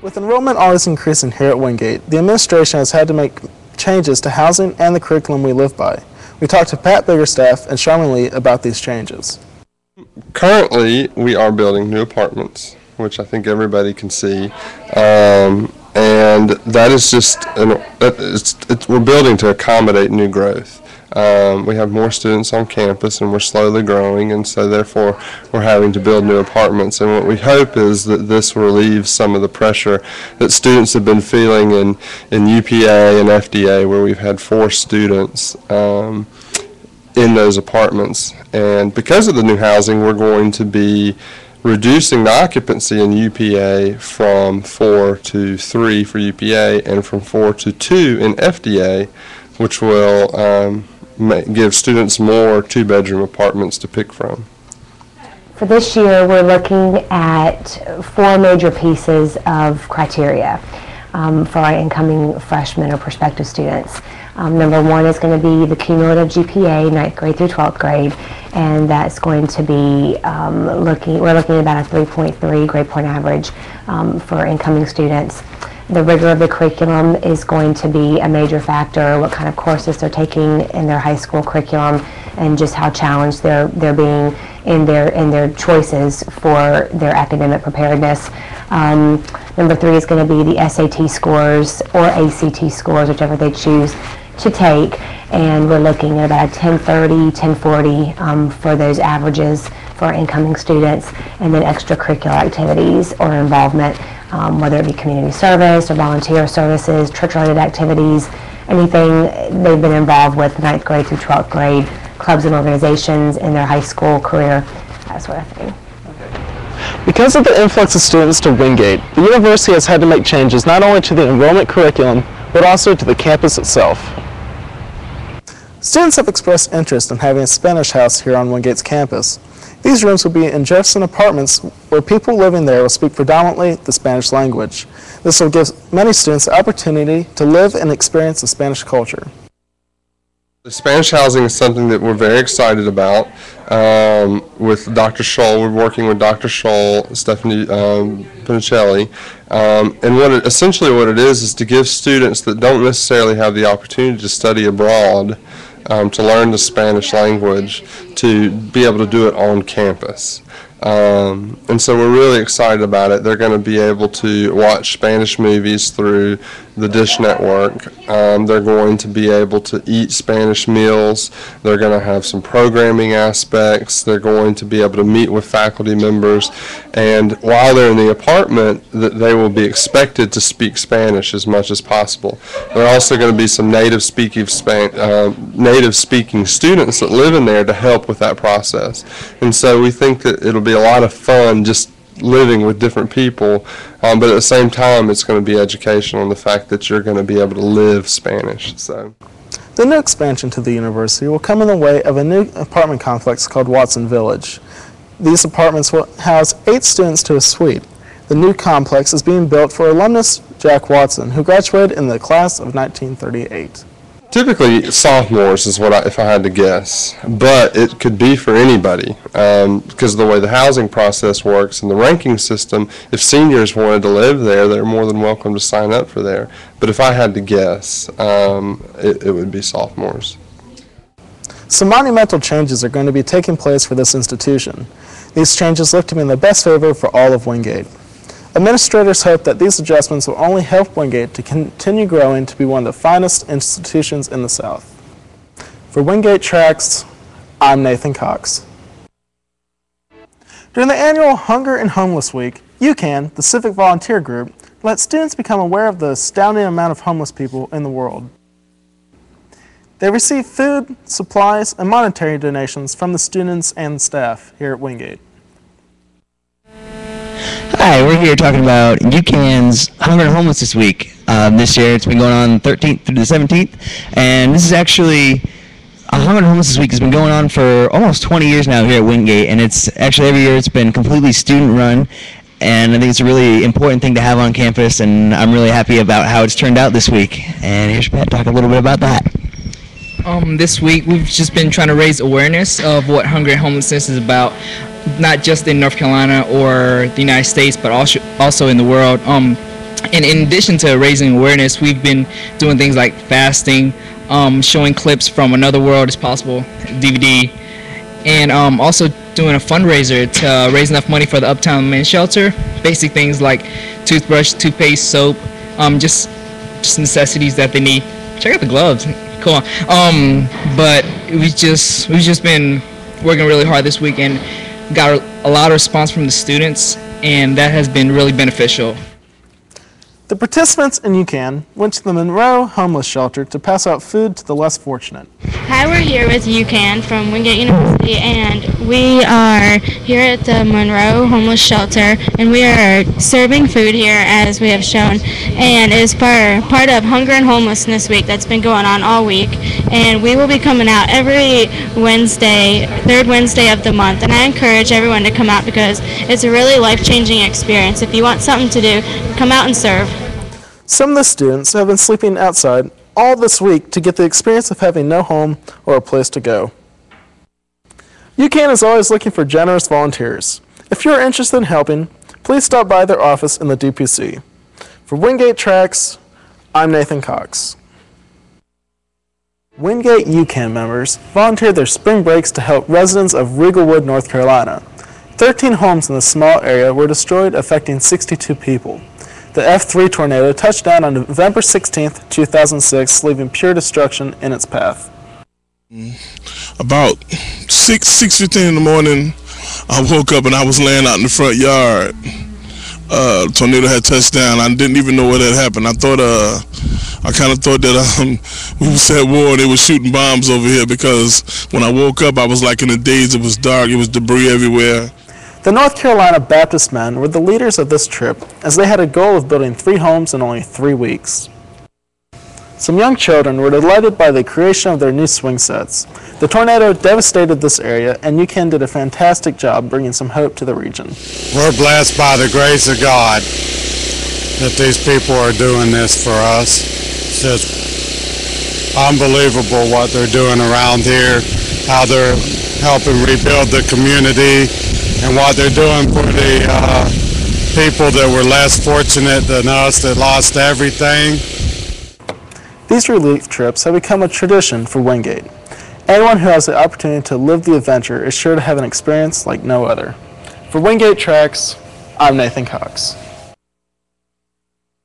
With enrollment always increasing here at Wingate, the administration has had to make changes to housing and the curriculum we live by. We talked to Pat Biggerstaff and Charmin Lee about these changes. Currently, we are building new apartments, which I think everybody can see, and that is just, we're building to accommodate new growth. We have more students on campus and we're slowly growing, and so therefore we're having to build new apartments, and what we hope is that this relieves some of the pressure that students have been feeling in UPA and FDA, where we've had 4 students in those apartments. And because of the new housing, we're going to be reducing the occupancy in UPA from 4 to 3 for UPA and from 4 to 2 in FDA, which will give students more 2-bedroom apartments to pick from. For this year, we're looking at 4 major pieces of criteria for our incoming freshmen or prospective students. Number 1 is going to be the cumulative GPA, 9th grade through 12th grade, and that's going to be we're looking at about a 3.3 grade point average for incoming students. The rigor of the curriculum is going to be a major factor, what kind of courses they're taking in their high school curriculum, and just how challenged they're being in their choices for their academic preparedness. Number 3 is going to be the SAT scores or ACT scores, whichever they choose to take, and we're looking at about a 1030, 1040 for those averages for our incoming students, and then extracurricular activities or involvement, whether it be community service or volunteer services, church-related activities, anything they've been involved with 9th grade through 12th grade, clubs and organizations in their high school career, that sort of thing. Because of the influx of students to Wingate, the university has had to make changes not only to the enrollment curriculum, but also to the campus itself. Students have expressed interest in having a Spanish house here on Wingate's campus. These rooms will be in Jefferson apartments where people living there will speak predominantly the Spanish language. This will give many students the opportunity to live and experience the Spanish culture. The Spanish housing is something that we're very excited about. With Dr. Scholl, we're working with Dr. Scholl, Stephanie Pinicelli, and essentially what it is to give students that don't necessarily have the opportunity to study abroad to learn the Spanish language, to be able to do it on campus. And so we're really excited about it. They're going to be able to watch Spanish movies through the Dish Network. They're going to be able to eat Spanish meals. They're going to have some programming aspects. They're going to be able to meet with faculty members. And while they're in the apartment, they will be expected to speak Spanish as much as possible. There are also going to be some native speaking students that live in there to help with that process. And so we think that it'll be a lot of fun just living with different people, but at the same time it's going to be educational in the fact that you're going to be able to live Spanish. So the new expansion to the university will come in the way of a new apartment complex called Watson Village. These apartments will house 8 students to a suite. The new complex is being built for alumnus Jack Watson, who graduated in the class of 1938. Typically, sophomores is if I had to guess, but it could be for anybody because of the way the housing process works and the ranking system. If seniors wanted to live there, they're more than welcome to sign up for there. But if I had to guess, it would be sophomores. Some monumental changes are going to be taking place for this institution. These changes look to be in the best favor for all of Wingate. Administrators hope that these adjustments will only help Wingate to continue growing to be one of the finest institutions in the South. For Wingate Tracks, I'm Nathan Cox. During the annual Hunger and Homeless Week, UCAN, the civic volunteer group, lets students become aware of the astounding amount of homeless people in the world. They receive food, supplies, and monetary donations from the students and staff here at Wingate. Hi, we're here talking about UCAN's Hunger and Homeless this week. This year it's been going on the 13th through the 17th, and this is actually, Hunger and Homeless this week has been going on for almost 20 years now here at Wingate, and it's actually every year it's been completely student run, and I think it's a really important thing to have on campus, and I'm really happy about how it's turned out this week. And here's Pat to talk a little bit about that. This week we've just been trying to raise awareness of what hunger and homelessness is about, not just in North Carolina or the United States, but also in the world. And in addition to raising awareness, we've been doing things like fasting, showing clips from Another World is Possible DVD, and also doing a fundraiser to raise enough money for the Uptown Men's Shelter. Basic things like toothbrush, toothpaste, soap, just necessities that they need. Check out the gloves. Cool. But we've just been working really hard this week and got a lot of response from the students, and that has been really beneficial. The participants in UCAN went to the Monroe Homeless Shelter to pass out food to the less fortunate. Hi, we're here with UCAN from Wingate University, and we are here at the Monroe Homeless Shelter, and we are serving food here as we have shown, and it is part of Hunger and Homelessness Week that's been going on all week, and we will be coming out every Wednesday, third Wednesday of the month, and I encourage everyone to come out because it's a really life-changing experience. If you want something to do, come out and serve. Some of the students have been sleeping outside all this week to get the experience of having no home or a place to go. UCAN is always looking for generous volunteers. If you are interested in helping, please stop by their office in the DPC. For Wingate Tracks, I'm Nathan Cox. Wingate UCAN members volunteered their spring breaks to help residents of Riegelwood, North Carolina. 13 homes in the small area were destroyed, affecting 62 people. The F3 tornado touched down on November 16, 2006, leaving pure destruction in its path. About 6:15 in the morning, I woke up and I was laying out in the front yard. The tornado had touched down. I didn't even know what had happened. I kind of thought that we was at war and they were shooting bombs over here, because when I woke up, I was like in a daze. It was dark. It was debris everywhere. The North Carolina Baptist men were the leaders of this trip, as they had a goal of building 3 homes in only 3 weeks. Some young children were delighted by the creation of their new swing sets. The tornado devastated this area, and UCAN did a fantastic job bringing some hope to the region. We're blessed by the grace of God that these people are doing this for us. It's just unbelievable what they're doing around here, how they're helping rebuild the community, and what they're doing for the people that were less fortunate than us, that lost everything. These relief trips have become a tradition for Wingate. Anyone who has the opportunity to live the adventure is sure to have an experience like no other. For Wingate Tracks, I'm Nathan Cox.